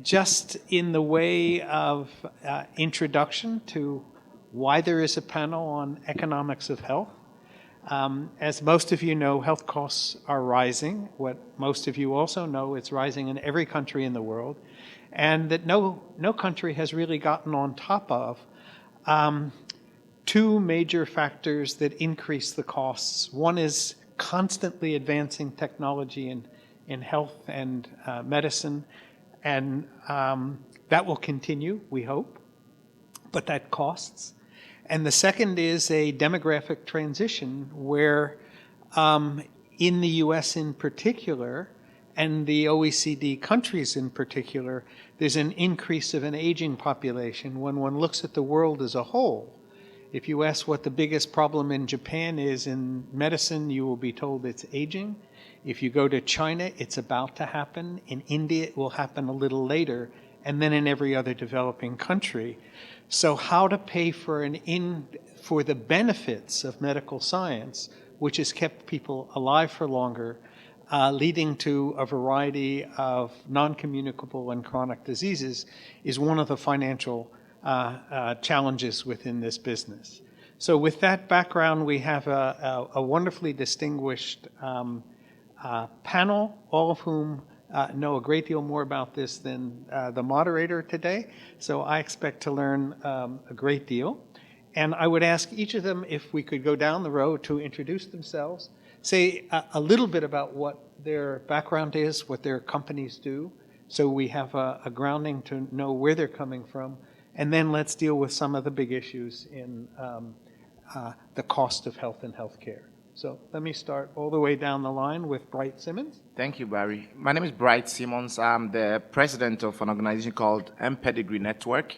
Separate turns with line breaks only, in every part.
just in the way of introduction to why there is a panel on economics of health. As most of you know, health costs are rising. What most of you also know, it's rising in every country in the world, and that no country has really gotten on top of two major factors that increase the costs. One is constantly advancing technology in health and medicine, and that will continue, we hope, but that costs. And the second is a demographic transition where in the US in particular, and the OECD countries in particular, there's an increase of an aging population. When one looks at the world as a whole, if you ask what the biggest problem in Japan is in medicine, you will be told it's aging. If you go to China, it's about to happen. In India, it will happen a little later, and then in every other developing country. So how to pay for for the benefits of medical science, which has kept people alive for longer, leading to a variety of non-communicable and chronic diseases, is one of the financial challenges within this business. So with that background, we have a wonderfully distinguished panel, all of whom know a great deal more about this than the moderator today. So I expect to learn a great deal. And I would ask each of them if we could go down the row to introduce themselves, say a little bit about what their background is, what their companies do, so we have a grounding to know where they're coming from. And then let's deal with some of the big issues in the cost of health and healthcare. So let me start all the way down the line with Bright Simmons.
Thank you, Barry. My name is Bright Simmons. I'm the president of an organization called Pedigree Network,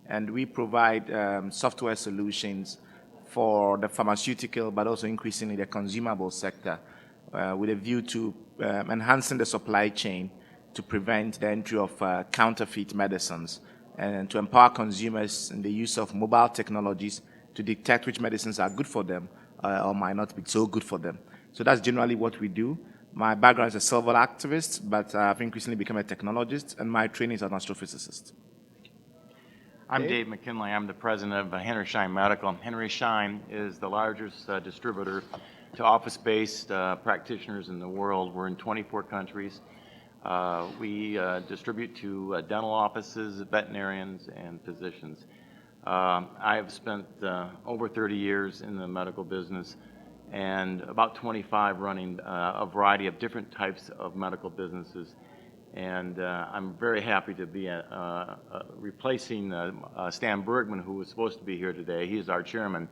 and we provide software solutions for the pharmaceutical, but also increasingly the consumable sector, with a view to enhancing the supply chain to prevent the entry of counterfeit medicines and to empower consumers in the use of mobile technologies to detect which medicines are good for them or might not be so good for them. So that's generally what we do. My background is a civil activist, but I've increasingly become a technologist, and my training is an astrophysicist.
I'm Dave McKinley. I'm the president of Henry Schein Medical. Henry Schein is the largest distributor to office-based practitioners in the world. We're in 24 countries. We distribute to dental offices, veterinarians, and physicians. I have spent over 30 years in the medical business and about 25 running a variety of different types of medical businesses. And I'm very happy to be replacing Stan Bergman, who was supposed to be here today. He is our chairman.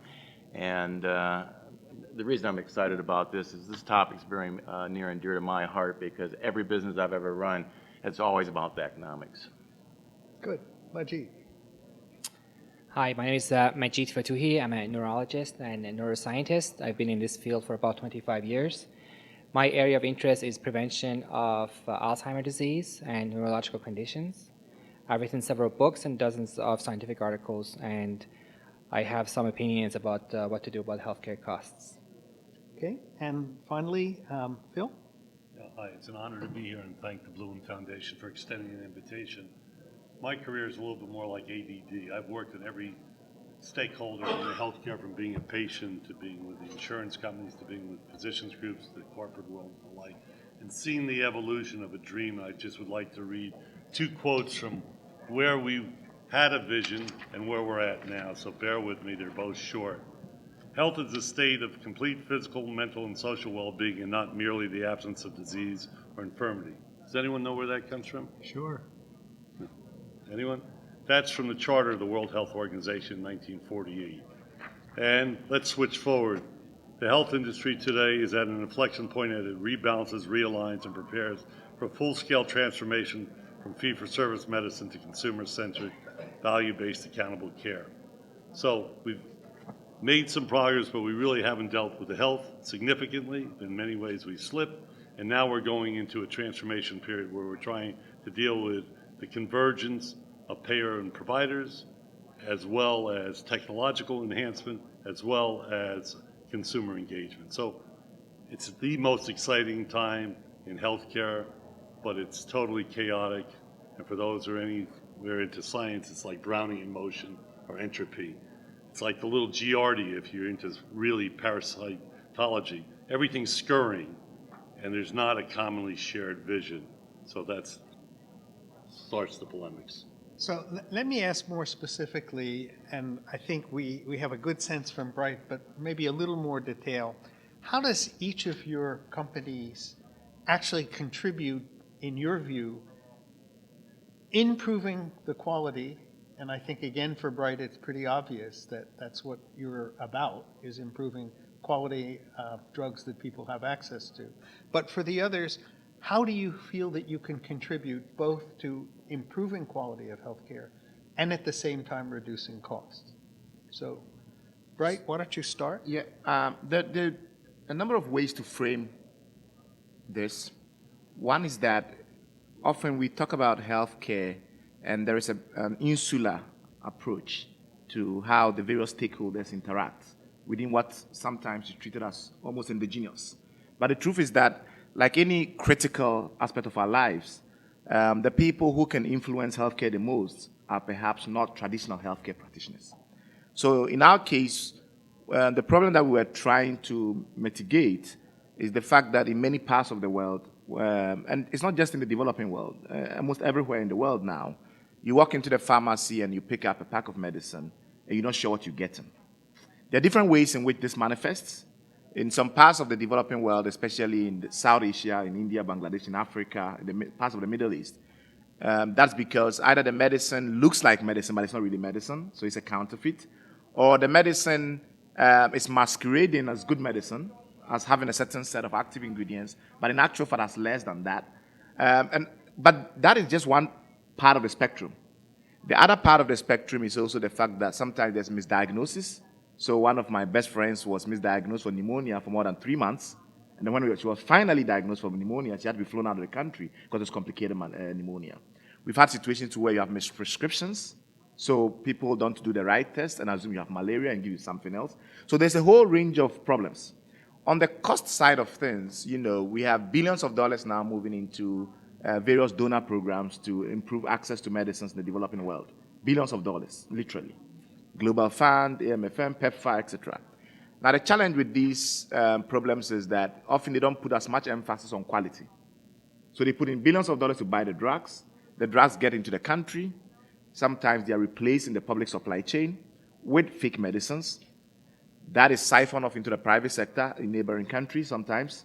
And the reason I'm excited about this is this topic is very near and dear to my heart, because every business I've ever run, it's always about the economics.
Good. Majid.
Hi, my name is Majid Fatuhi. I'm a neurologist and a neuroscientist. I've been in this field for about 25 years. My area of interest is prevention of Alzheimer's disease and neurological conditions. I've written several books and dozens of scientific articles, and I have some opinions about what to do about healthcare costs.
Okay, and finally, Phil?
Hi, it's an honor to be here, and thank the Blouin Foundation for extending an invitation. My career is a little bit more like ADD. I've worked in every stakeholder in the healthcare, from being a patient to being with the insurance companies to being with physicians groups, the corporate world, and the like, and seen the evolution of a dream. I just would like to read two quotes from where we had a vision and where we're at now, so bear with me, they're both short. Health is a state of complete physical, mental, and social well-being, and not merely the absence of disease or infirmity. Does anyone know where that comes from?
Sure.
Anyone? That's from the Charter of the World Health Organization in 1948. And let's switch forward. The health industry today is at an inflection point as it rebalances, realigns, and prepares for full-scale transformation from fee-for-service medicine to consumer-centric, value-based, accountable care. So we've made some progress, but we really haven't dealt with the health significantly. In many ways we slipped, and now we're going into a transformation period where we're trying to deal with the convergence of payer and providers, as well as technological enhancement, as well as consumer engagement. So it's the most exciting time in healthcare, but it's totally chaotic, And for those who are anywhere into science, it's like Brownian motion or entropy. It's like the little Giardia if you're into really parasitology. Everything's scurrying, and there's not a commonly shared vision. So that starts the polemics.
So let me ask more specifically, and I think we have a good sense from Bright, but maybe a little more detail. How does each of your companies actually contribute, in your view, improving the quality? And I think, again, for Bright, it's pretty obvious that that's what you're about, is improving quality drugs that people have access to. But for the others, how do you feel that you can contribute both to improving quality of healthcare and at the same time reducing costs? So, Bright, why don't you start?
Yeah, there are a number of ways to frame this. One is that often we talk about healthcare and there is an insular approach to how the various stakeholders interact within what sometimes is treated as almost indigenous. But the truth is that, like any critical aspect of our lives, the people who can influence healthcare the most are perhaps not traditional healthcare practitioners. So in our case, the problem that we were trying to mitigate is the fact that in many parts of the world, and it's not just in the developing world, almost everywhere in the world now, you walk into the pharmacy and you pick up a pack of medicine and you're not sure what you're getting. There are different ways in which this manifests. In some parts of the developing world, especially in South Asia, in India, Bangladesh, in Africa, in the parts of the Middle East, that's because either the medicine looks like medicine, but it's not really medicine, so it's a counterfeit, or the medicine is masquerading as good medicine, as having a certain set of active ingredients, but in actual fact, has less than that. But that is just one part of the spectrum. The other part of the spectrum is also the fact that sometimes there's misdiagnosis. So one of my best friends was misdiagnosed for pneumonia for more than 3 months. And then when she was finally diagnosed for pneumonia, she had to be flown out of the country because it's complicated pneumonia. We've had situations where you have misprescriptions. So people don't do the right test and assume you have malaria and give you something else. So there's a whole range of problems. On the cost side of things, we have billions of dollars now moving into various donor programs to improve access to medicines in the developing world. Billions of dollars, literally. Global Fund, AMFM, PEPFAR, etc. Now, the challenge with these problems is that often they don't put as much emphasis on quality. So they put in billions of dollars to buy the drugs. The drugs get into the country. Sometimes they are replaced in the public supply chain with fake medicines. That is siphoned off into the private sector in neighboring countries sometimes.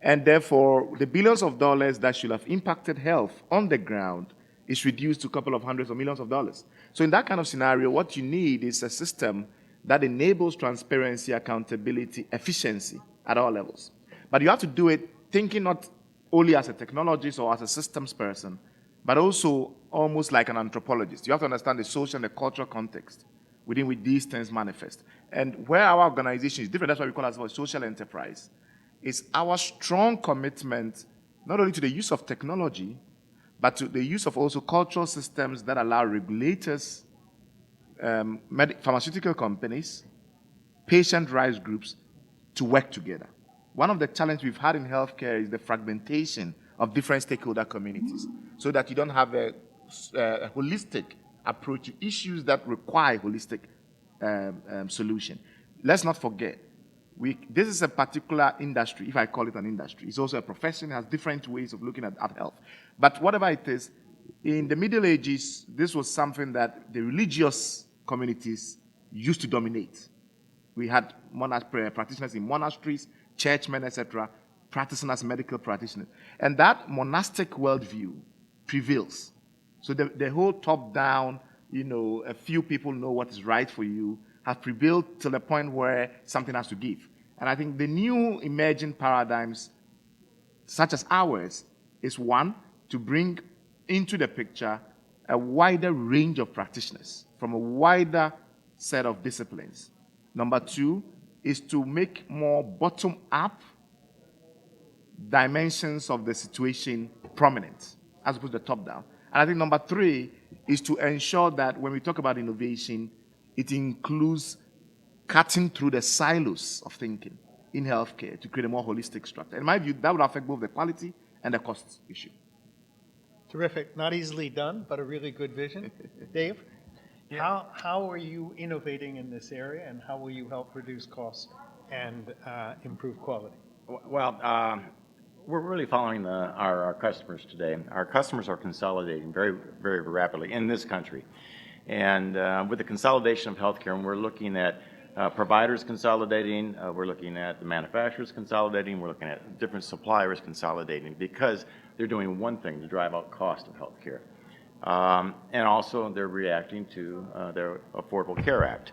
And therefore, the billions of dollars that should have impacted health on the ground is reduced to a couple of hundreds of millions of dollars. So in that kind of scenario, what you need is a system that enables transparency, accountability, efficiency at all levels. But you have to do it thinking not only as a technologist or as a systems person, but also almost like an anthropologist. You have to understand the social and the cultural context within which these things manifest. And where our organization is different, that's why we call ourselves a social enterprise, is our strong commitment not only to the use of technology, but to the use of also cultural systems that allow regulators, pharmaceutical companies, patient rights groups to work together. One of the challenges we've had in healthcare is the fragmentation of different stakeholder communities, so that you don't have a holistic approach to issues that require holistic solution. Let's not forget, this is a particular industry, if I call it an industry. It's also a profession, it has different ways of looking at health. But whatever it is, in the Middle Ages, this was something that the religious communities used to dominate. We had practitioners in monasteries, churchmen, etc., practicing as medical practitioners. And that monastic worldview prevails. So the whole top-down, a few people know what is right for you, have prevailed to the point where something has to give. And I think the new emerging paradigms, such as ours, is one, to bring into the picture a wider range of practitioners from a wider set of disciplines. Number two is to make more bottom-up dimensions of the situation prominent, as opposed to the top-down. And I think number three is to ensure that when we talk about innovation, it includes cutting through the silos of thinking in healthcare to create a more holistic structure. In my view, that would affect both the quality and the cost issue.
Terrific. Not easily done, but a really good vision. Dave, how are you innovating in this area, and how will you help reduce costs and improve quality?
Well, we're really following our customers today. Our customers are consolidating very, very rapidly in this country. And with the consolidation of healthcare, and we're looking at providers consolidating, we're looking at the manufacturers consolidating, we're looking at different suppliers consolidating because they're doing one thing to drive out cost of healthcare. And also they're reacting to their Affordable Care Act.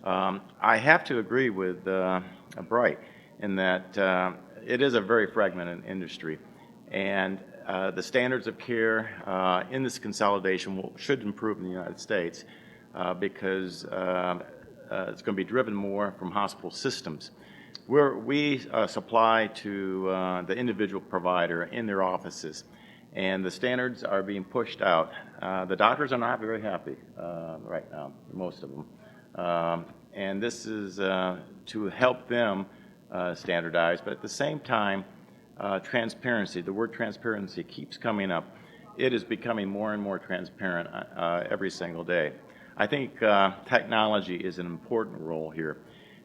I have to agree with Bright in that it is a very fragmented industry, and the standards of care in this consolidation should improve in the United States because it's going to be driven more from hospital systems. We supply to the individual provider in their offices, and the standards are being pushed out. The doctors are not very happy right now, most of them. And this is to help them standardize, but at the same time, transparency, the word transparency keeps coming up. It is becoming more and more transparent every single day. I think technology is an important role here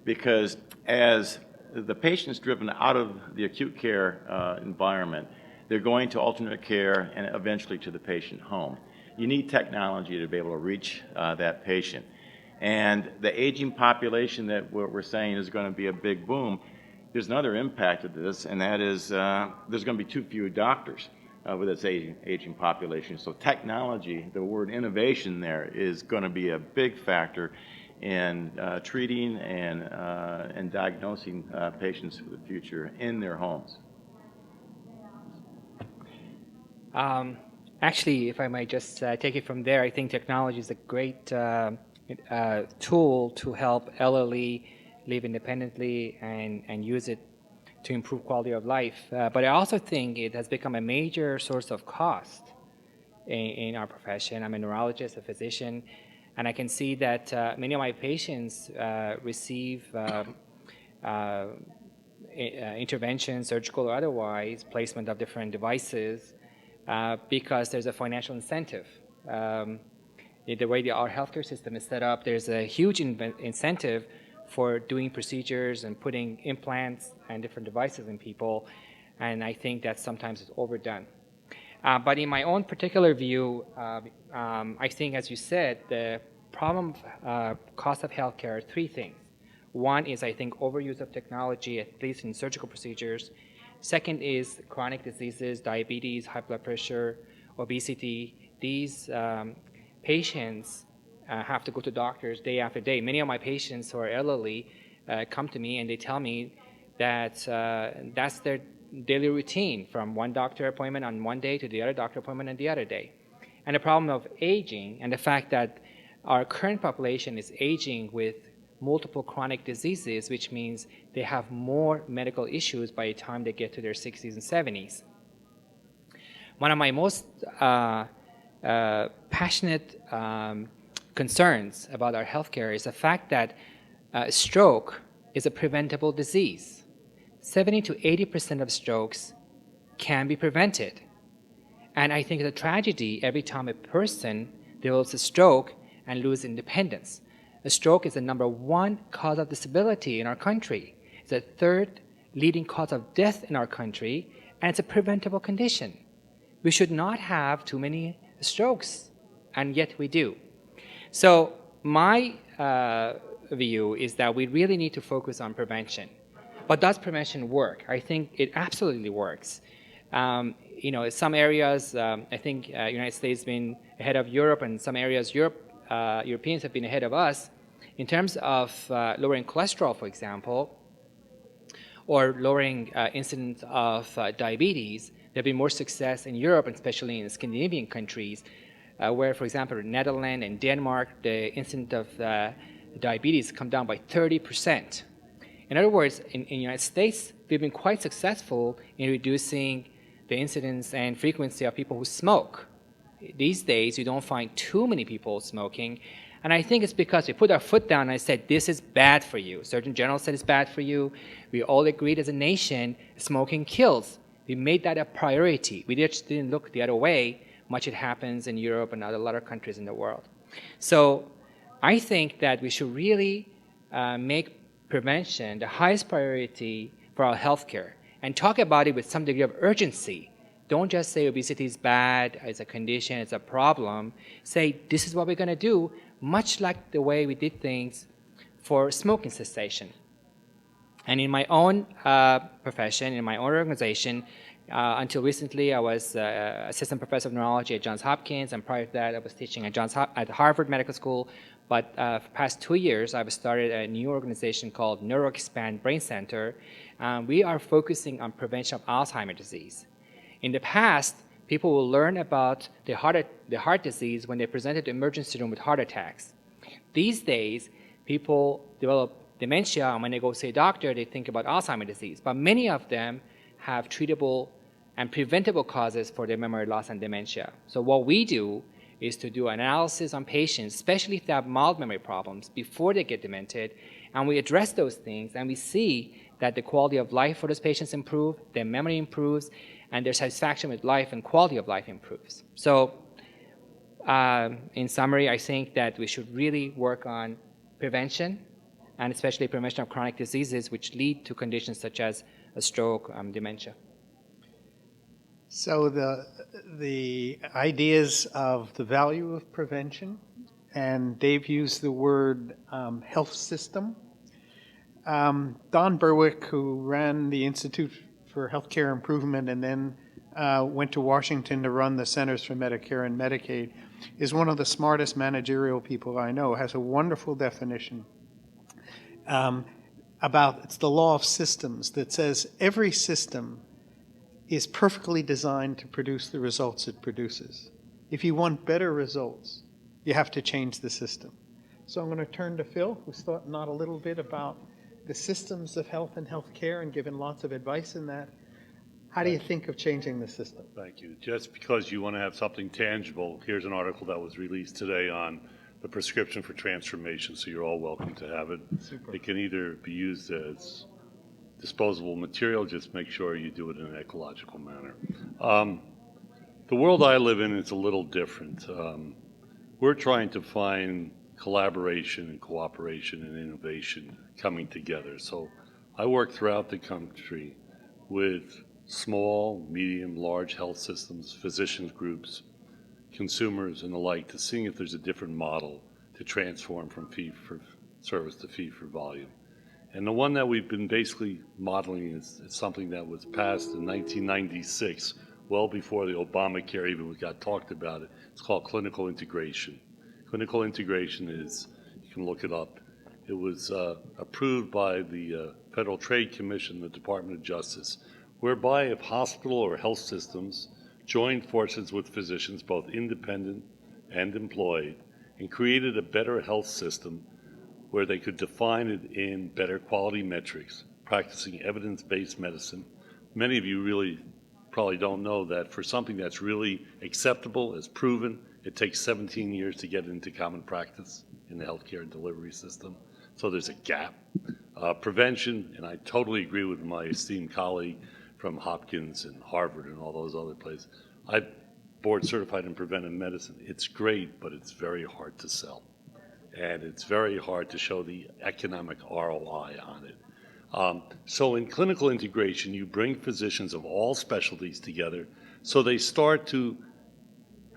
because as the patient's driven out of the acute care environment, they're going to alternate care and eventually to the patient home. You need technology to be able to reach that patient. And the aging population that we're saying is going to be a big boom, there's another impact of this, and that is there's going to be too few doctors with this aging population. So technology, the word innovation there, is going to be a big factor in treating and diagnosing patients for the future in their homes.
Actually, if I might just take it from there, I think technology is a great tool to help elderly live independently and use it to improve quality of life. But I also think it has become a major source of cost in our profession. I'm a neurologist, a physician, and I can see that many of my patients receive intervention, surgical or otherwise, placement of different devices because there's a financial incentive. The way our healthcare system is set up, there's a huge incentive for doing procedures and putting implants and different devices in people, and I think that sometimes is overdone. But in my own particular view, I think, as you said, the problem of cost of healthcare are three things. One is, I think, overuse of technology, at least in surgical procedures. Second is chronic diseases, diabetes, high blood pressure, obesity. These patients have to go to doctors day after day. Many of my patients who are elderly come to me and they tell me that that's their daily routine, from one doctor appointment on one day to the other doctor appointment on the other day. And the problem of aging and the fact that our current population is aging with multiple chronic diseases, which means they have more medical issues by the time they get to their 60s and 70s. One of my most passionate concerns about our healthcare is the fact that stroke is a preventable disease. 70 to 80% of strokes can be prevented. And I think it's a tragedy every time a person develops a stroke and loses independence. A stroke is the #1 cause of disability in our country. It's the third leading cause of death in our country, and it's a preventable condition. We should not have too many strokes, and yet we do. So my view is that we really need to focus on prevention. But does prevention work? I think it absolutely works. In some areas, I think United States has been ahead of Europe, and some areas Europeans have been ahead of us in terms of lowering cholesterol, for example, or lowering incidence of diabetes. There have been more success in Europe, and especially in the Scandinavian countries, where, for example, in Netherlands and Denmark, the incidence of diabetes come down by 30%. In other words, in the United States, we've been quite successful in reducing the incidence and frequency of people who smoke. These days, you don't find too many people smoking, and I think it's because we put our foot down and said, this is bad for you. Surgeon General said it's bad for you. We all agreed as a nation, smoking kills. We made that a priority. We just didn't look the other way much it happens in Europe and a lot of countries in the world. So I think that we should really make prevention the highest priority for our healthcare and talk about it with some degree of urgency. Don't just say obesity is bad, it's a condition, it's a problem. Say, this is what we're going to do, much like the way we did things for smoking cessation. And in my own profession, in my own organization, until recently, I was assistant professor of neurology at Johns Hopkins, and prior to that, I was teaching at Harvard Medical School. But for the past 2 years, I've started a new organization called NeuroExpand Brain Center. We are focusing on prevention of Alzheimer's disease. In the past, people will learn about the heart disease when they presented to the emergency room with heart attacks. These days, people develop dementia, and when they go see a doctor, they think about Alzheimer's disease. But many of them have treatable and preventable causes for their memory loss and dementia. So what we do is to do analysis on patients, especially if they have mild memory problems, before they get demented, and we address those things, and we see that the quality of life for those patients improve, their memory improves, and their satisfaction with life and quality of life improves. So in summary, I think that we should really work on prevention, and especially prevention of chronic diseases which lead to conditions such as a stroke, dementia.
So the ideas of the value of prevention, and Dave used the word health system. Don Berwick, who ran the Institute for Healthcare Improvement and then went to Washington to run the Centers for Medicare and Medicaid, is one of the smartest managerial people I know, has a wonderful definition about, it's the law of systems that says every system is perfectly designed to produce the results it produces. If you want better results, you have to change the system. So I'm going to turn to Phil, who's thought not a little bit about the systems of health and healthcare and given lots of advice in that. How do you think of changing the system?
Thank you. Just because you want to have something tangible, here's an article that was released today on the prescription for transformation, so you're all welcome to have it.
Super.
It can either be used as disposable material, just make sure you do it in an ecological manner. The world I live in is a little different. We're trying to find collaboration and cooperation and innovation coming together. So I work throughout the country with small, medium, large health systems, physicians groups, consumers and the like, to seeing if there's a different model to transform from fee for service to fee for volume. And the one that we've been basically modeling is something that was passed in 1996, well before the Obamacare even got talked about it. It's called clinical integration. Clinical integration is, you can look it up, it was approved by the Federal Trade Commission, the Department of Justice, whereby if hospital or health systems joined forces with physicians, both independent and employed, and created a better health system where they could define it in better quality metrics, practicing evidence-based medicine. Many of you really probably don't know that for something that's really acceptable, as proven, it takes 17 years to get into common practice in the healthcare delivery system. So there's a gap. Prevention, and I totally agree with my esteemed colleague from Hopkins and Harvard and all those other places. I'm board certified in preventive medicine. It's great, but it's very hard to sell. And it's very hard to show the economic ROI on it. So in clinical integration, you bring physicians of all specialties together so they start to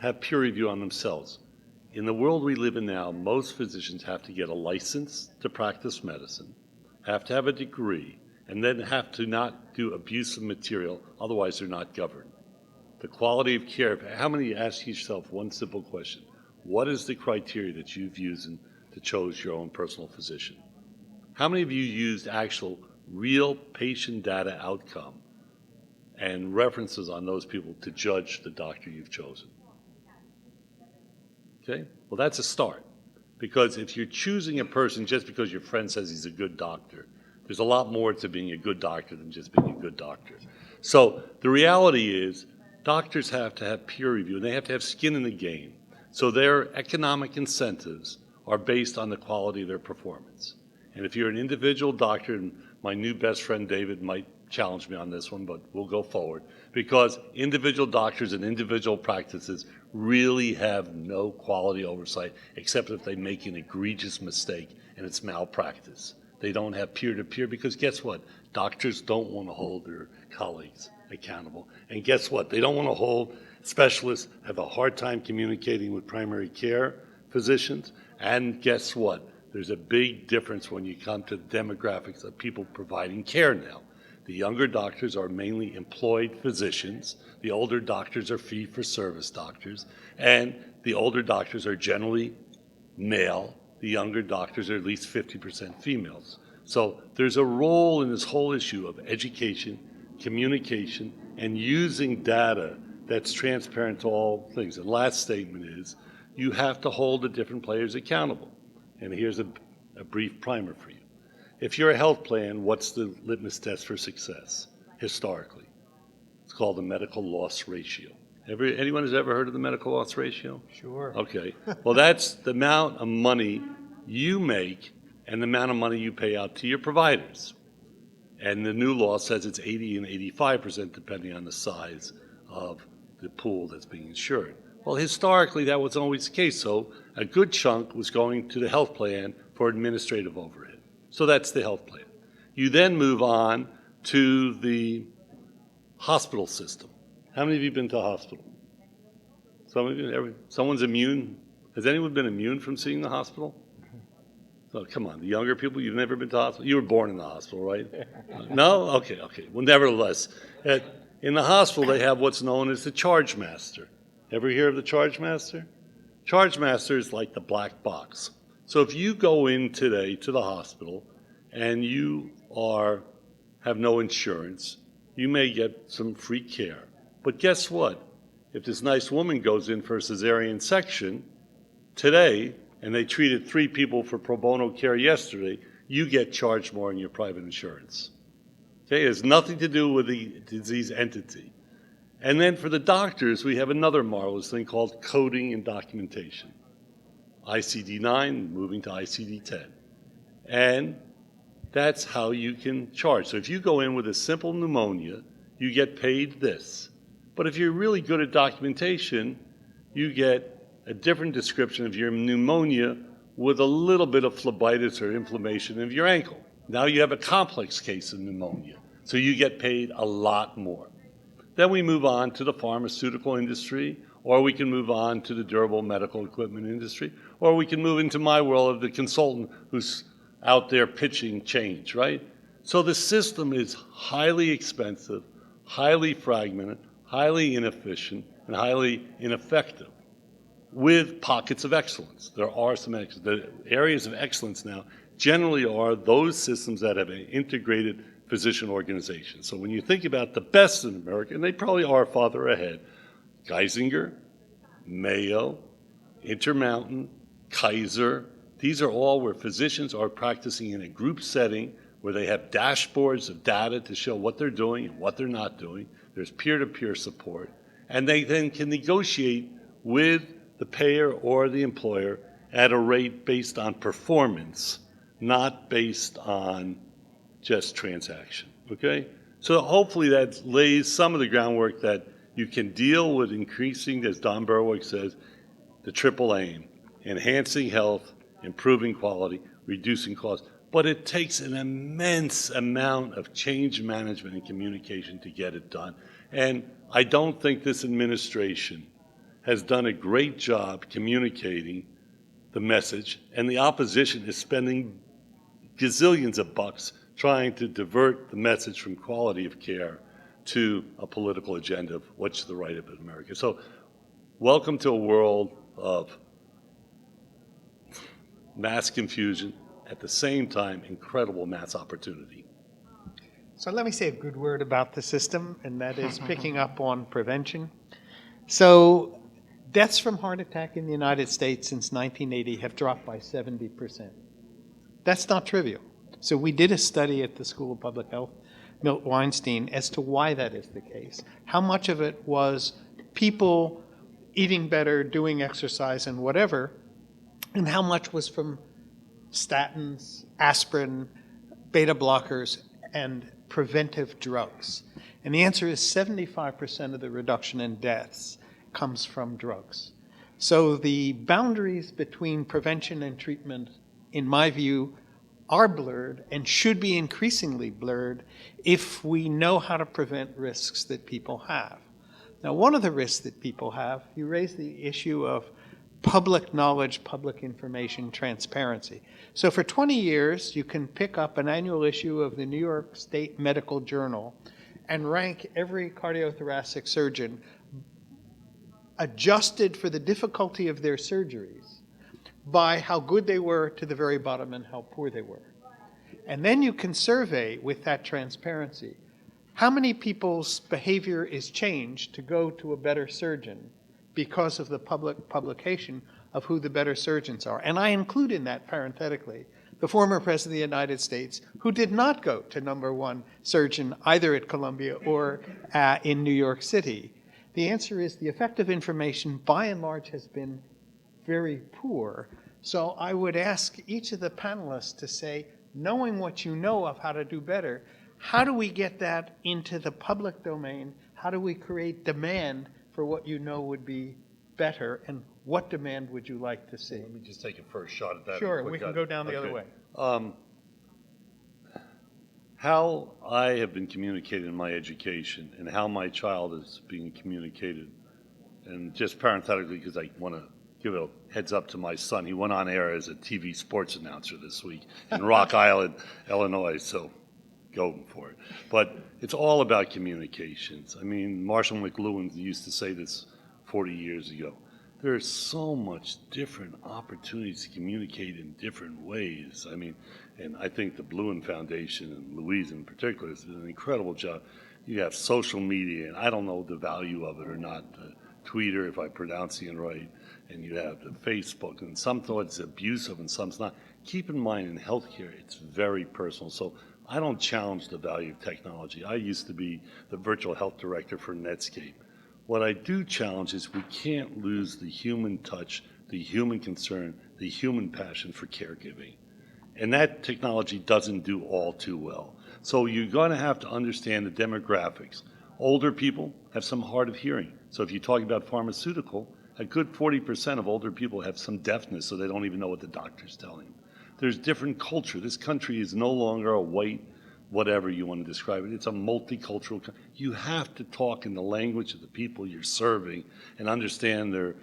have peer review on themselves. In the world we live in now, most physicians have to get a license to practice medicine, have to have a degree, and then have to not do abusive material, otherwise they're not governed. The quality of care, how many ask yourself one simple question? What is the criteria that you've used to choose your own personal physician? How many of you used actual real patient data outcome and references on those people to judge the doctor you've chosen? Okay, well that's a start. Because if you're choosing a person just because your friend says he's a good doctor, there's a lot more to being a good doctor than just being a good doctor. So the reality is doctors have to have peer review and they have to have skin in the game. So their economic incentives are based on the quality of their performance. And if you're an individual doctor, and my new best friend David might challenge me on this one, but we'll go forward. Because individual doctors and individual practices really have no quality oversight except if they make an egregious mistake and it's malpractice. They don't have peer-to-peer because guess what? Doctors don't want to hold their colleagues accountable. And guess what? They don't want to hold specialists, have a hard time communicating with primary care physicians. And guess what? There's a big difference when you come to the demographics of people providing care now. The younger doctors are mainly employed physicians. The older doctors are fee-for-service doctors. And the older doctors are generally male. The younger doctors are at least 50% females. So there's a role in this whole issue of education, communication, and using data that's transparent to all things. And last statement is, you have to hold the different players accountable. And here's a brief primer for you. If you're a health plan, what's the litmus test for success historically? It's called the medical loss ratio. Anyone has ever heard of the medical loss ratio?
Sure.
Okay. Well, that's the amount of money you make and the amount of money you pay out to your providers. And the new law says it's 80 and 85% depending on the size of the pool that's being insured. Well, historically, that was always the case. So a good chunk was going to the health plan for administrative overhead. So that's the health plan. You then move on to the hospital system. How many of you have been to a hospital? Some of you, someone's immune. Has anyone been immune from seeing the hospital? Oh, come on, the younger people, you've never been to the hospital? You were born in the hospital, right? No? Okay. Well, nevertheless, in the hospital, they have what's known as the charge master. Ever hear of the charge master? Charge master is like the black box. So if you go in today to the hospital and you have no insurance, you may get some free care. But guess what? If this nice woman goes in for a cesarean section today, and they treated 3 people for pro bono care yesterday, you get charged more in your private insurance. Okay, it has nothing to do with the disease entity. And then for the doctors, we have another marvelous thing called coding and documentation. ICD-9 moving to ICD-10. And that's how you can charge. So if you go in with a simple pneumonia, you get paid this. But if you're really good at documentation, you get a different description of your pneumonia with a little bit of phlebitis or inflammation of your ankle. Now you have a complex case of pneumonia, so you get paid a lot more. Then we move on to the pharmaceutical industry, or we can move on to the durable medical equipment industry, or we can move into my world of the consultant who's out there pitching change, right? So the system is highly expensive, highly fragmented, highly inefficient, and highly ineffective, with pockets of excellence. There are some excellence. The areas of excellence now generally are those systems that have an integrated physician organization. So when you think about the best in America, and they probably are farther ahead, Geisinger, Mayo, Intermountain, Kaiser, these are all where physicians are practicing in a group setting where they have dashboards of data to show what they're doing and what they're not doing. There's peer-to-peer support. And they then can negotiate with the payer or the employer at a rate based on performance, not based on just transaction, okay? So hopefully that lays some of the groundwork that you can deal with increasing, as Don Berwick says, the triple aim, enhancing health, improving quality, reducing costs. But it takes an immense amount of change management and communication to get it done. And I don't think this administration has done a great job communicating the message, and the opposition is spending gazillions of bucks trying to divert the message from quality of care to a political agenda of what's the right of America. So welcome to a world of mass confusion, at the same time, incredible mass opportunity.
So let me say a good word about the system, and that is picking up on prevention. So deaths from heart attack in the United States since 1980 have dropped by 70%. That's not trivial. So we did a study at the School of Public Health, Milt Weinstein, as to why that is the case. How much of it was people eating better, doing exercise and whatever, and how much was from statins, aspirin, beta blockers, and preventive drugs? And the answer is 75% of the reduction in deaths comes from drugs. So the boundaries between prevention and treatment, in my view, are blurred and should be increasingly blurred if we know how to prevent risks that people have. Now, one of the risks that people have, you raised the issue of public knowledge, public information, transparency. So for 20 years, you can pick up an annual issue of the New York State Medical Journal and rank every cardiothoracic surgeon adjusted for the difficulty of their surgeries by how good they were to the very bottom and how poor they were. And then you can survey with that transparency how many people's behavior is changed to go to a better surgeon because of the public publication of who the better surgeons are. And I include in that, parenthetically, the former President of the United States, who did not go to #1 surgeon either at Columbia or in New York City. The answer is the effective information, by and large, has been very poor. So I would ask each of the panelists to say, knowing what you know of how to do better, how do we get that into the public domain? How do we create demand for what you know would be better, and what demand would you like to see?
Let me just take a first shot at that.
Sure, we can go down the other way.
How I have been communicated in my education and how my child is being communicated, and just parenthetically, because I want to give a heads up to my son, he went on air as a TV sports announcer this week in Rock Island, Illinois, so go for it. But it's all about communications. I mean, Marshall McLuhan used to say this 40 years ago. There's so much different opportunities to communicate in different ways. I mean, and I think the Blouin Foundation, and Louise in particular, has done an incredible job. You have social media, and I don't know the value of it or not, Twitter, if I'm pronouncing it right, and you have the Facebook, and some thought it's abusive and some's not. Keep in mind, in healthcare, it's very personal. So I don't challenge the value of technology. I used to be the virtual health director for Netscape. What I do challenge is we can't lose the human touch, the human concern, the human passion for caregiving. And that technology doesn't do all too well. So you're going to have to understand the demographics. Older people have some hard of hearing. So if you talk about pharmaceutical, a good 40% of older people have some deafness, so they don't even know what the doctor's telling them. There's different culture. This country is no longer a white, whatever you want to describe it. It's a multicultural. You have to talk in the language of the people you're serving and understand their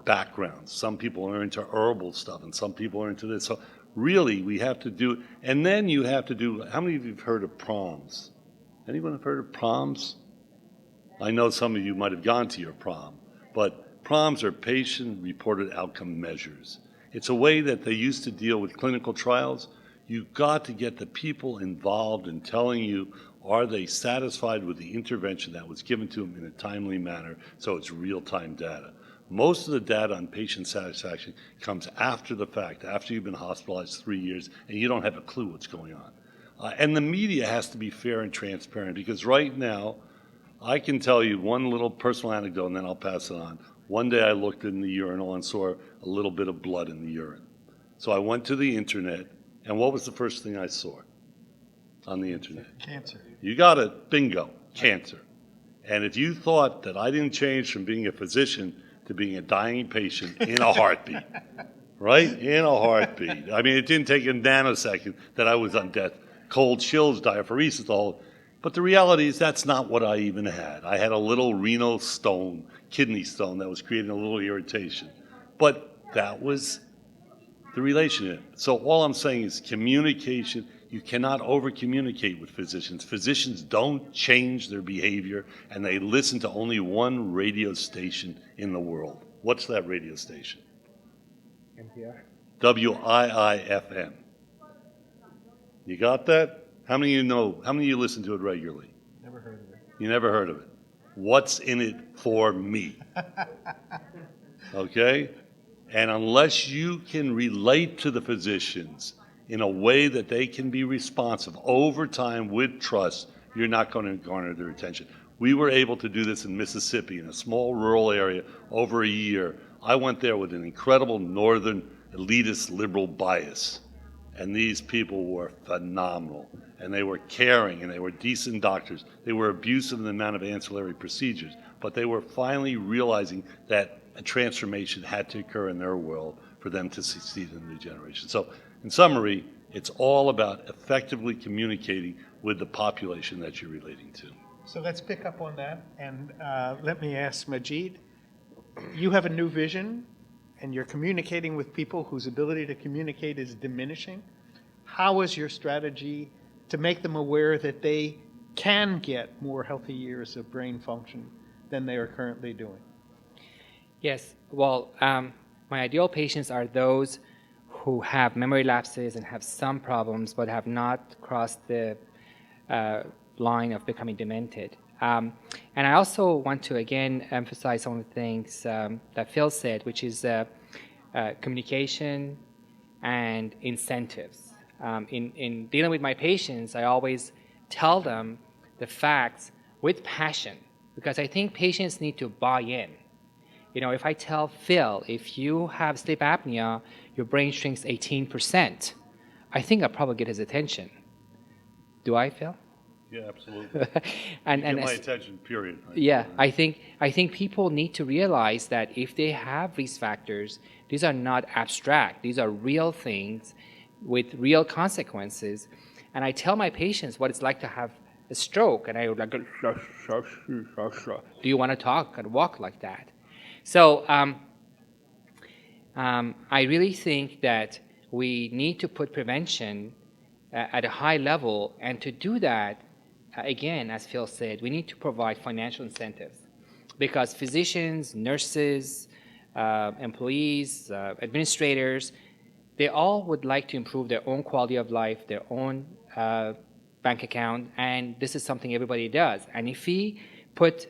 backgrounds. Some people are into herbal stuff, and some people are into this. So really, we have to do, and then you have to do, how many of you have heard of proms? Anyone have heard of proms? I know some of you might have gone to your prom, but proms are patient-reported outcome measures. It's a way that they used to deal with clinical trials. You've got to get the people involved in telling you, are they satisfied with the intervention that was given to them in a timely manner, so it's real-time data. Most of the data on patient satisfaction comes after the fact, after you've been hospitalized 3 years and you don't have a clue what's going on. And the media has to be fair and transparent, because right now, I can tell you one little personal anecdote and then I'll pass it on. One day I looked in the urinal and saw a little bit of blood in the urine. So I went to the internet, and what was the first thing I saw on the internet?
Cancer.
You got it, bingo, cancer. And if you thought that I didn't change from being a physician to being a dying patient in a heartbeat, right? In a heartbeat. I mean, it didn't take a nanosecond that I was on death. Cold chills, diaphoresis, the whole. But the reality is that's not what I even had. I had a little renal stone, kidney stone, that was creating a little irritation. But that was the relationship. So all I'm saying is communication. You cannot over-communicate with physicians. Physicians don't change their behavior, and they listen to only one radio station in the world. What's that radio station?
NPR.
WIIFM. You got that? How many of you know, how many of you listen to it regularly?
Never heard of it.
You never heard of it. What's in it for me? Okay? And unless you can relate to the physicians in a way that they can be responsive over time with trust, you're not going to garner their attention. We were able to do this in Mississippi, in a small rural area, over a year. I went there with an incredible northern elitist liberal bias. And these people were phenomenal, and they were caring, and they were decent doctors. They were abusive in the amount of ancillary procedures, but they were finally realizing that a transformation had to occur in their world for them to succeed in the new generation. So, in summary, it's all about effectively communicating with the population that you're relating to.
So let's pick up on that, and let me ask Majid. You have a new vision, and you're communicating with people whose ability to communicate is diminishing. How is your strategy to make them aware that they can get more healthy years of brain function than they are currently doing?
Yes, well, my ideal patients are those who have memory lapses and have some problems but have not crossed the line of becoming demented. And I also want to again emphasize some of the things that Phil said, which is communication and incentives. In dealing with my patients, I always tell them the facts with passion, because I think patients need to buy in. You know, if I tell Phil, if you have sleep apnea, your brain shrinks 18%, I think I'll probably get his attention. Do I, Phil?
Yeah, absolutely.
and
Get my attention, period.
Yeah, I think people need to realize that if they have risk factors, these are not abstract. These are real things with real consequences. And I tell my patients what it's like to have a stroke, and I would like, do you want to talk and walk like that? So I really think that we need to put prevention at a high level, and to do that, again, as Phil said, we need to provide financial incentives, because physicians, nurses, employees, administrators, they all would like to improve their own quality of life, their own bank account, and this is something everybody does. And if we put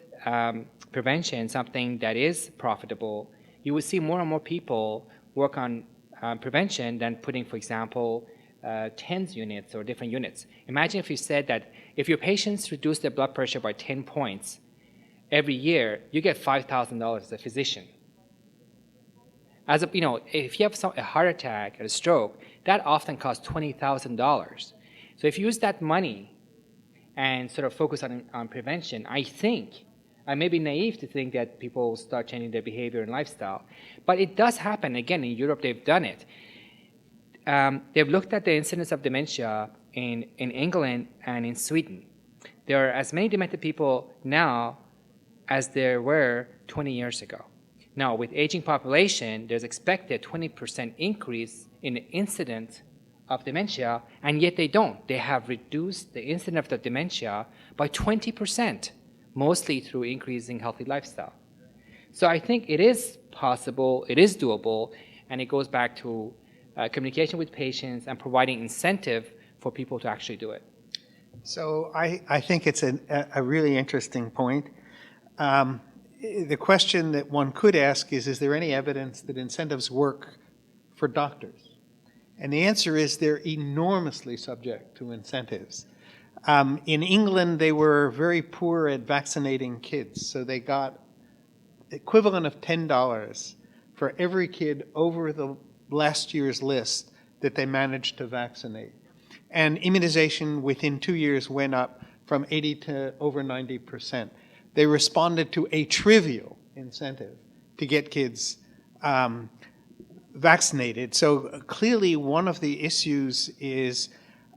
prevention, something that is profitable, you will see more and more people work on prevention than putting, for example, TENS units or different units. Imagine if you said that if your patients reduce their blood pressure by 10 points every year, you get $5,000 as a physician. As a, you know, if you have a heart attack or a stroke, that often costs $20,000. So if you use that money and sort of focus on prevention, I think, I may be naive to think that people start changing their behavior and lifestyle, but it does happen. Again, in Europe, they've done it. They've looked at the incidence of dementia in England and in Sweden. There are as many demented people now as there were 20 years ago. Now, with aging population, there's expected 20% increase in the incidence of dementia, and yet they don't. They have reduced the incidence of the dementia by 20%, mostly through increasing healthy lifestyle. So I think it is possible, it is doable, and it goes back to communication with patients and providing incentive for people to actually do it.
So I think it's a really interesting point. The question that one could ask is there any evidence that incentives work for doctors? And the answer is they're enormously subject to incentives. In England, they were very poor at vaccinating kids, so they got equivalent of $10 for every kid over the last year's list that they managed to vaccinate. And immunization within 2 years went up from 80 to over 90%. They responded to a trivial incentive to get kids vaccinated. So clearly one of the issues is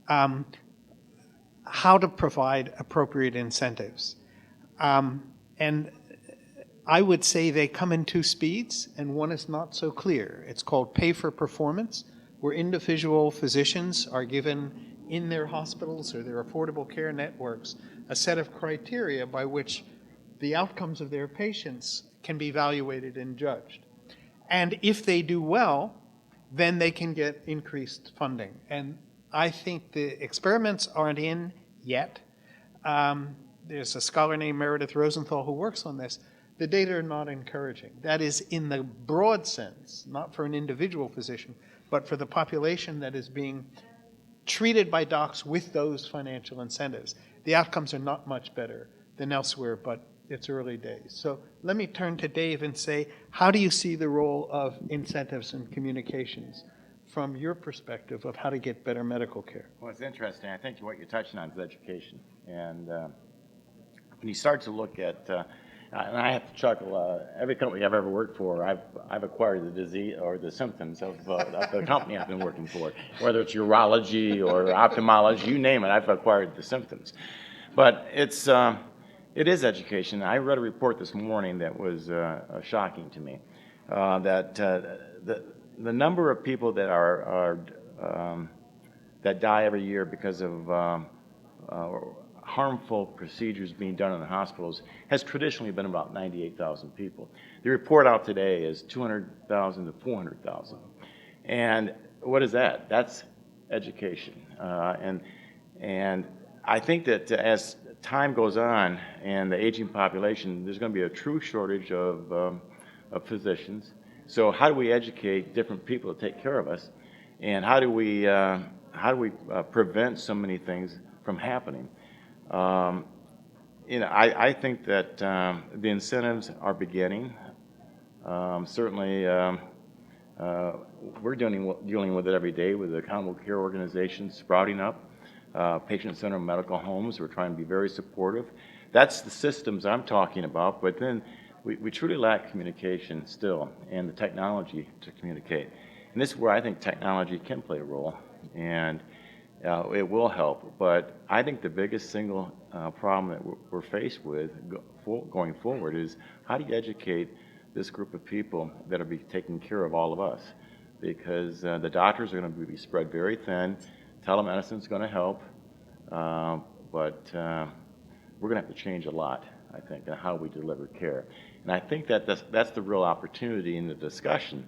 how to provide appropriate incentives. And I would say they come in two speeds, and one is not so clear. It's called pay for performance, where individual physicians are given in their hospitals or their affordable care networks a set of criteria by which the outcomes of their patients can be evaluated and judged. And if they do well, then they can get increased funding. And I think the experiments aren't in yet. There's a scholar named Meredith Rosenthal who works on this. The data are not encouraging. That is in the broad sense, not for an individual physician, but for the population that is being treated by docs with those financial incentives. The outcomes are not much better than elsewhere, but it's early days. So let me turn to Dave and say, how do you see the role of incentives and communications from your perspective of how to get better medical care?
Well, it's interesting. I think what you're touching on is education. And when you start to look at, and I have to chuckle, every company I've ever worked for, I've acquired the disease or the symptoms of the company I've been working for. Whether it's urology or ophthalmology, you name it, I've acquired the symptoms. But it is education. I read a report this morning that was shocking to me, that the number of people that that die every year because of harmful procedures being done in the hospitals has traditionally been about 98,000 people. The report out today is 200,000 to 400,000. And what is that? That's education. And I think that as time goes on and the aging population, there's going to be a true shortage of physicians. So how do we educate different people to take care of us? And how do we prevent so many things from happening? I think that the incentives are beginning. Certainly, we're dealing with it every day with the accountable care organizations sprouting up, patient-centered medical homes. We're trying to be very supportive. That's the systems I'm talking about, but then we truly lack communication still and the technology to communicate. And this is where I think technology can play a role, and it will help. But I think the biggest single problem that we're faced with going forward is how do you educate this group of people that will be taking care of all of us? Because the doctors are going to be spread very thin. Telemedicine is going to help, but we're going to have to change a lot, I think, in how we deliver care. And I think that that's the real opportunity in the discussion,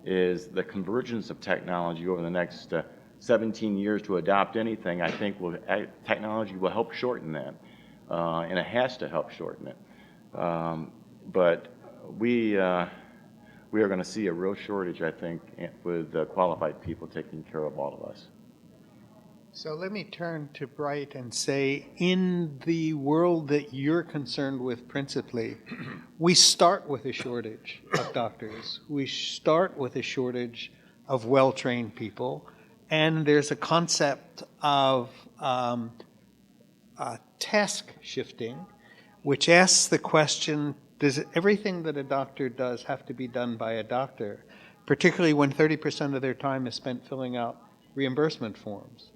is the convergence of technology over the next 17 years to adopt anything. I think technology will help shorten that, and it has to help shorten it. But we are going to see a real shortage, I think, with qualified people taking care of all of us.
So let me turn to Bright and say, in the world that you're concerned with principally, we start with a shortage of doctors. We start with a shortage of well-trained people. And there's a concept of task shifting, which asks the question, does everything that a doctor does have to be done by a doctor, particularly when 30% of their time is spent filling out reimbursement forms?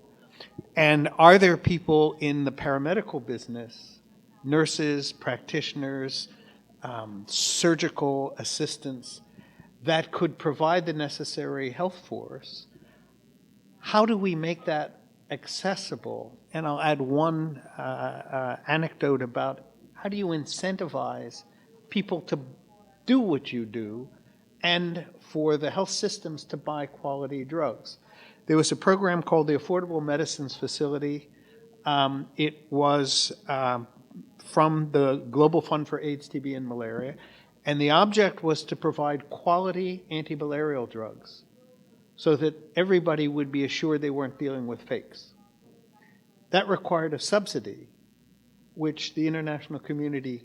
And are there people in the paramedical business, nurses, practitioners, surgical assistants, that could provide the necessary health force? How do we make that accessible? And I'll add one anecdote about how do you incentivize people to do what you do and for the health systems to buy quality drugs. There was a program called the Affordable Medicines Facility. It was from the Global Fund for AIDS, TB, and Malaria. And the object was to provide quality antimalarial drugs so that everybody would be assured they weren't dealing with fakes. That required a subsidy, which the international community,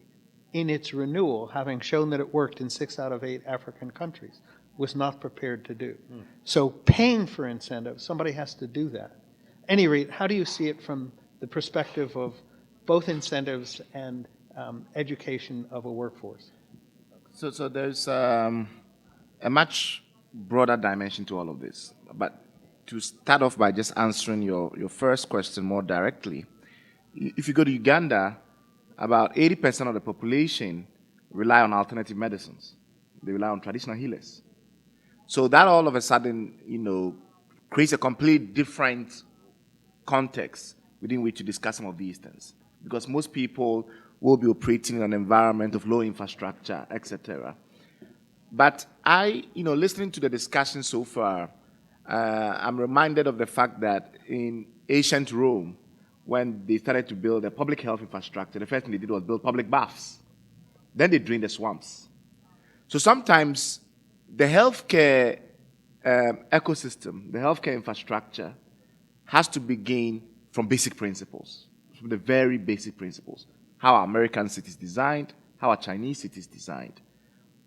in its renewal, having shown that it worked in 6 out of 8 African countries, was not prepared to do. So paying for incentives, somebody has to do that. At any rate, how do you see it from the perspective of both incentives and education of a workforce?
So there's a much broader dimension to all of this. But to start off by just answering your first question more directly, if you go to Uganda, about 80% of the population rely on alternative medicines. They rely on traditional healers. So that all of a sudden, creates a complete different context within which to discuss some of these things. Because most people will be operating in an environment of low infrastructure, etc. But listening to the discussion so far, I'm reminded of the fact that in ancient Rome, when they started to build a public health infrastructure, the first thing they did was build public baths. Then they drained the swamps. So sometimes the healthcare ecosystem, the healthcare infrastructure, has to begin from basic principles, from the very basic principles. How are American cities designed? How are Chinese cities designed?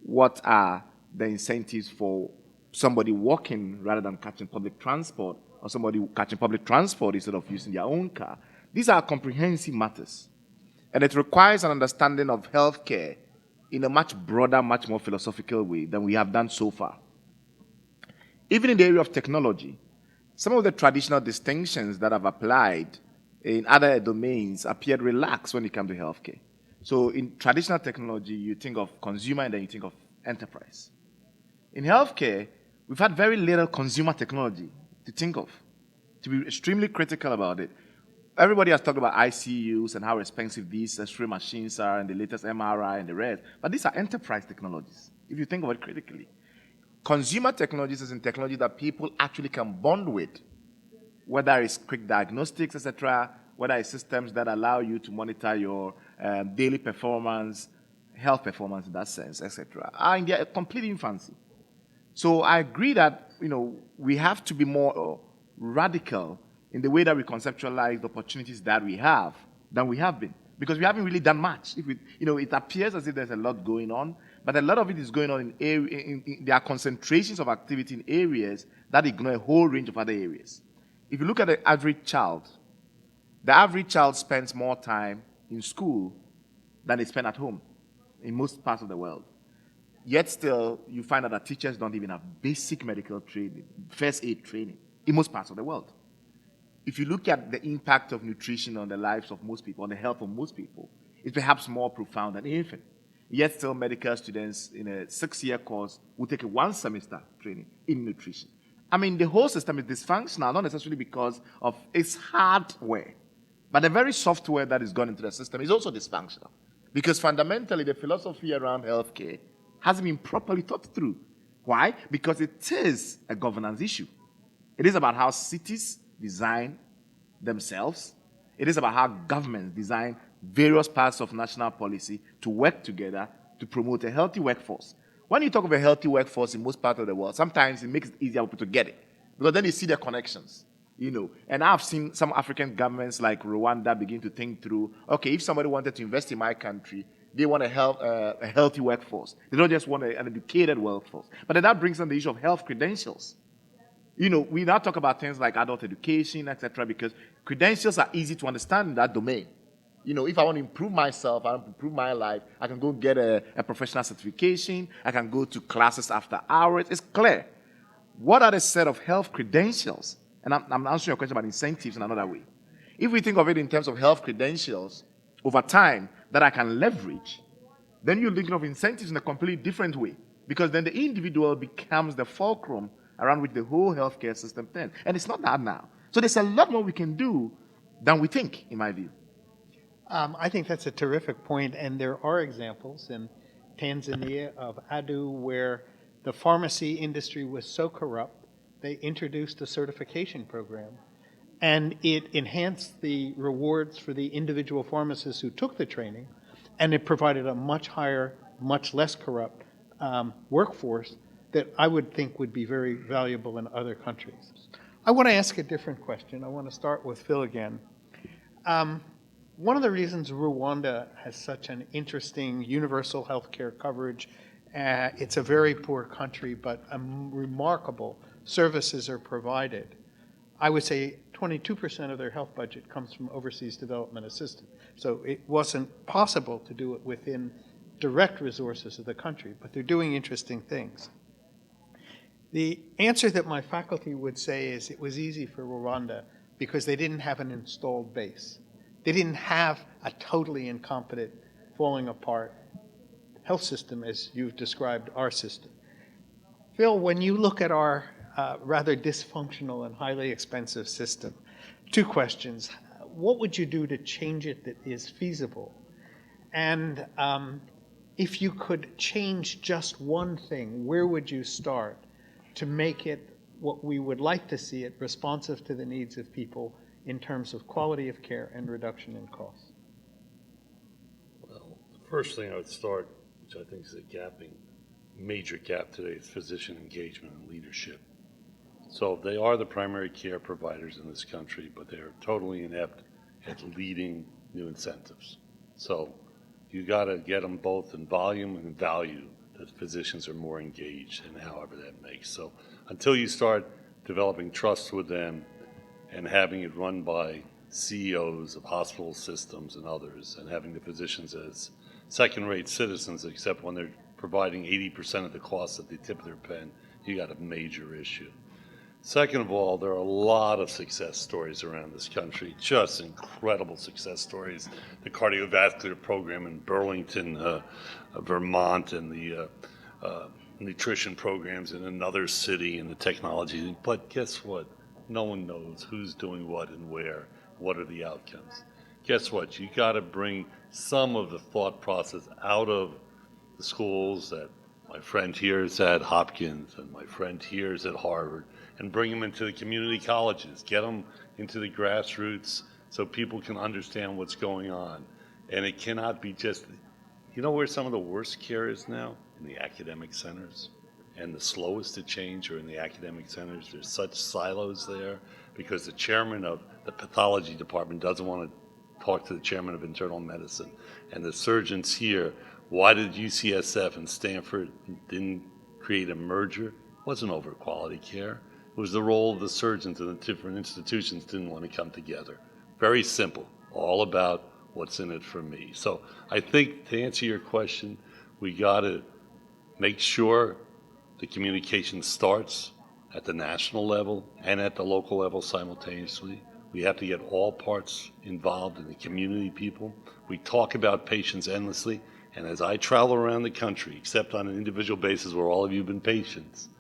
What are the incentives for somebody walking rather than catching public transport, or somebody catching public transport instead of using their own car. These are comprehensive matters. And it requires an understanding of healthcare in a much broader, much more philosophical way than we have done so far. Even in the area of technology, some of the traditional distinctions that have applied in other domains appeared relaxed when it comes to healthcare. So in traditional technology, you think of consumer and then you think of enterprise. In healthcare, we've had very little consumer technology to think of, to be extremely critical about it. Everybody has talked about ICUs and how expensive these X-ray machines are and the latest MRI and the rest, but these are enterprise technologies, if you think of it critically. Consumer technologies is in technology that people actually can bond with, whether it's quick diagnostics, etc., whether it's systems that allow you to monitor your daily performance, health performance in that sense, etc., are in their complete infancy. So I agree that we have to be more radical in the way that we conceptualize the opportunities that we have than we have been, because we haven't really done much. It appears as if there's a lot going on, but a lot of it is going on there are concentrations of activity in areas that ignore a whole range of other areas. If you look at the average child spends more time in school than they spend at home in most parts of the world. Yet still, you find out that teachers don't even have basic medical training, first aid training in most parts of the world. If you look at the impact of nutrition on the lives of most people, on the health of most people, it's perhaps more profound than anything. Yet still, medical students in a 6-year course will take a 1-semester training in nutrition. I mean, the whole system is dysfunctional, not necessarily because of its hardware, but the very software that is gone into the system is also dysfunctional. Because fundamentally, the philosophy around healthcare hasn't been properly thought through. Why? Because it is a governance issue. It is about how cities design themselves. It is about how governments design various parts of national policy to work together to promote a healthy workforce. When you talk of a healthy workforce in most parts of the world, sometimes it makes it easier for people to get it, because then you see the connections. And I've seen some African governments like Rwanda begin to think through, okay, if somebody wanted to invest in my country, they want a healthy workforce. They don't just want an educated workforce. But then that brings on the issue of health credentials. We now talk about things like adult education, etc., because credentials are easy to understand in that domain. If I want to improve myself, I want to improve my life, I can go get a professional certification, I can go to classes after hours. It's clear. What are the set of health credentials? And I'm answering your question about incentives in another way. If we think of it in terms of health credentials over time that I can leverage, then you're thinking of incentives in a completely different way, because then the individual becomes the fulcrum around which the whole healthcare system turns. And it's not that now. So there's a lot more we can do than we think, in my view.
I think that's a terrific point, and there are examples in Tanzania of ADU where the pharmacy industry was so corrupt, they introduced a certification program, and it enhanced the rewards for the individual pharmacists who took the training, and it provided a much higher, much less corrupt workforce that I would think would be very valuable in other countries. I want to ask a different question. I want to start with Phil again. One of the reasons Rwanda has such an interesting universal health care coverage, it's a very poor country, but remarkable services are provided. I would say 22% of their health budget comes from overseas development assistance. So it wasn't possible to do it within direct resources of the country, but they're doing interesting things. The answer that my faculty would say is it was easy for Rwanda because they didn't have an installed base. They didn't have a totally incompetent, falling apart health system as you've described our system. Phil, when you look at our rather dysfunctional and highly expensive system, 2 questions. What would you do to change it that is feasible? And if you could change just one thing, where would you start to make it what we would like to see it, responsive to the needs of people in terms of quality of care and reduction in costs?
Well, the first thing I would start, which I think is a major gap today, is physician engagement and leadership. So they are the primary care providers in this country, but they're totally inept at leading new incentives. So you got to get them both in volume and value that physicians are more engaged in however that makes. So until you start developing trust with them and having it run by CEOs of hospital systems and others, and having the physicians as second-rate citizens, except when they're providing 80% of the cost at the tip of their pen, you got a major issue. Second of all, there are a lot of success stories around this country, just incredible success stories. The cardiovascular program in Burlington, Vermont, and the nutrition programs in another city, and the technology. But guess what? No one knows who's doing what and where. What are the outcomes? Guess what? You got to bring some of the thought process out of the schools that my friend here is at Hopkins and my friend here is at Harvard, and bring them into the community colleges, get them into the grassroots so people can understand what's going on. And it cannot be just, you know where some of the worst care is now? In the academic centers. And the slowest to change are in the academic centers. There's such silos there because the chairman of the pathology department doesn't want to talk to the chairman of internal medicine. And the surgeons here, why did UCSF and Stanford didn't create a merger? It wasn't over quality care. It was the role of the surgeons, and the different institutions didn't want to come together. Very simple, all about what's in it for me. So I think to answer your question, we got to make sure the communication starts at the national level and at the local level simultaneously. We have to get all parts involved in the community people. We talk about patients endlessly, and as I travel around the country, except on an individual basis where all of you have been patients,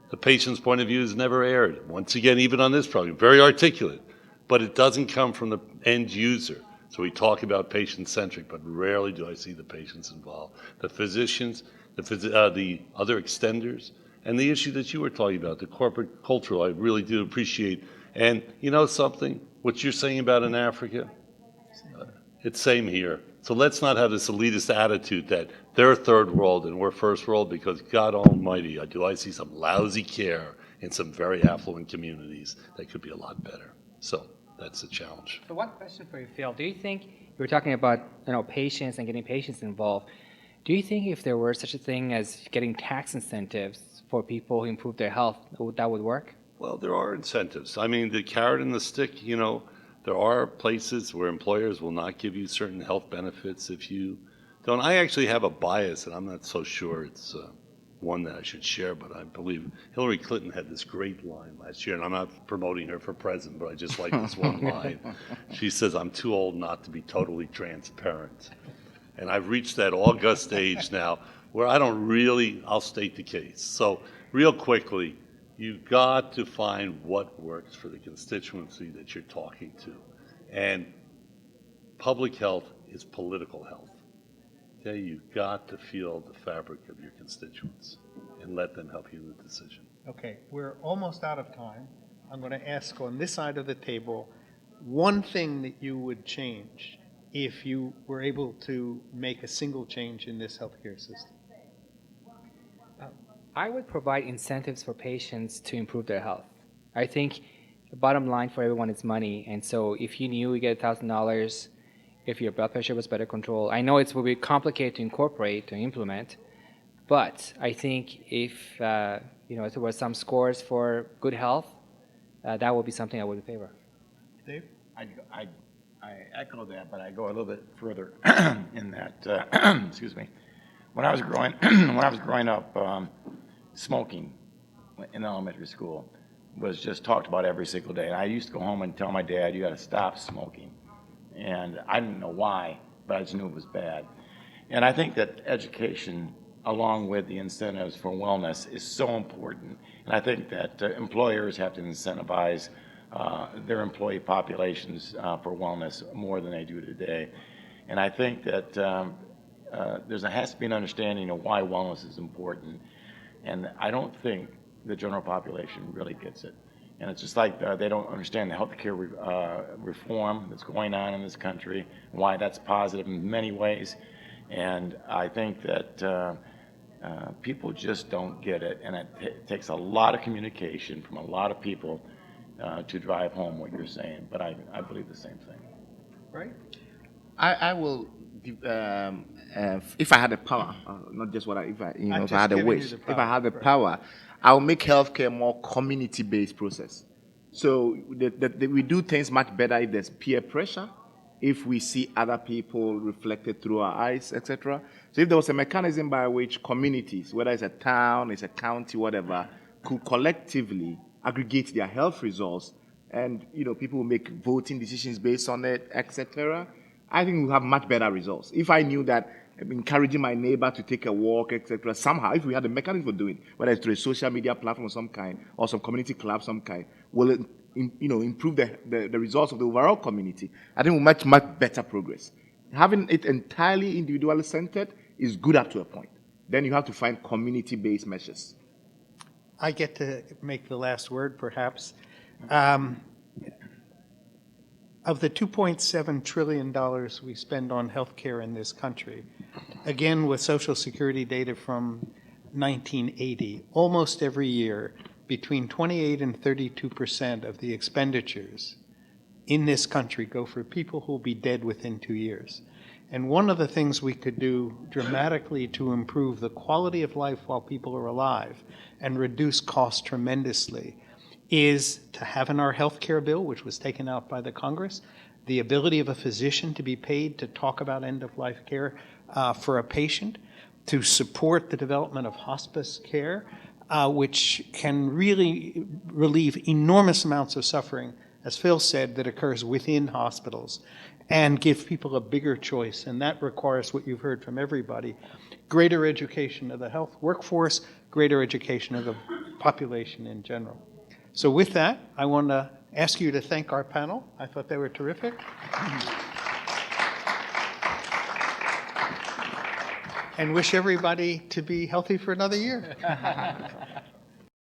the patient's point of view is never aired. Once again, even on this program, very articulate, but it doesn't come from the end user. So we talk about patient-centric, but rarely do I see the patients involved. The physicians, the other extenders, and the issue that you were talking about, the corporate cultural, I really do appreciate. And you know something? What you're saying about in Africa, it's same here. So let's not have this elitist attitude that they're third world and we're first world, because God almighty, I see some lousy care in some very affluent communities that could be a lot better. So that's the challenge.
So one question for you, Phil. Do you think, you were talking about patients and getting patients involved, do you think if there were such a thing as getting tax incentives for people who improve their health, that would work?
Well, there are incentives. I mean, the carrot and the stick, there are places where employers will not give you certain health benefits if you don't. I actually have a bias, and I'm not so sure it's one that I should share, but I believe Hillary Clinton had this great line last year, and I'm not promoting her for president, but I just like this one line. She says, "I'm too old not to be totally transparent." And I've reached that august age now where I'll state the case. So real quickly, you've got to find what works for the constituency that you're talking to. And public health is political health. Okay, you've got to feel the fabric of your constituents and let them help you in the decision.
Okay, we're almost out of time. I'm going to ask on this side of the table one thing that you would change if you were able to make a single change in this healthcare system.
I would provide incentives for patients to improve their health. I think the bottom line for everyone is money, and so if you knew you get $1,000 if your blood pressure was better controlled, I know it will be complicated to incorporate, to implement, but I think if there were some scores for good health, that would be something I would favor.
Dave?
I echo that, but I go a little bit further in that. Excuse me. When I was growing up, smoking in elementary school was just talked about every single day. And I used to go home and tell my dad, "You got to stop smoking," and I didn't know why, but I just knew it was bad. And I think that education, along with the incentives for wellness, is so important. And I think that employers have to incentivize their employee populations for wellness more than they do today. And I think that there has to be an understanding of why wellness is important. And I don't think the general population really gets it. And it's just like they don't understand the healthcare reform that's going on in this country, why that's positive in many ways. And I think that people just don't get it. And it takes a lot of communication from a lot of people to drive home what you're saying, but I believe the same thing.
Right?
I will if I had the power, not just what I, if I,
I'm
if
just
I had the
giving you
wish,
the
if I
power,
had the
right.
power, I would make healthcare more community-based process. So we do things much better if there's peer pressure, if we see other people reflected through our eyes, etc. So if there was a mechanism by which communities, whether it's a town, it's a county, whatever, could collectively aggregate their health results, and people will make voting decisions based on it, etc. I think we'll have much better results. If I knew that encouraging my neighbor to take a walk, etc., somehow, if we had a mechanism for doing it, whether it's through a social media platform of some kind or some community club of some kind, will it improve the results of the overall community? I think we'll make much better progress. Having it entirely individually centered is good up to a point. Then you have to find community-based measures.
I get to make the last word, perhaps. Of the $2.7 trillion we spend on healthcare in this country, again with Social Security data from 1980, almost every year, between 28 and 32% of the expenditures in this country go for people who will be dead within 2 years. And one of the things we could do dramatically to improve the quality of life while people are alive and reduce costs tremendously is to have in our health care bill, which was taken out by the Congress, the ability of a physician to be paid to talk about end-of-life care for a patient, to support the development of hospice care, which can really relieve enormous amounts of suffering, as Phil said, that occurs within hospitals, and give people a bigger choice. And that requires what you've heard from everybody: greater education of the health workforce, greater education of the population in general. So with that, I want to ask you to thank our panel. I thought they were terrific. And wish everybody to be healthy for another year.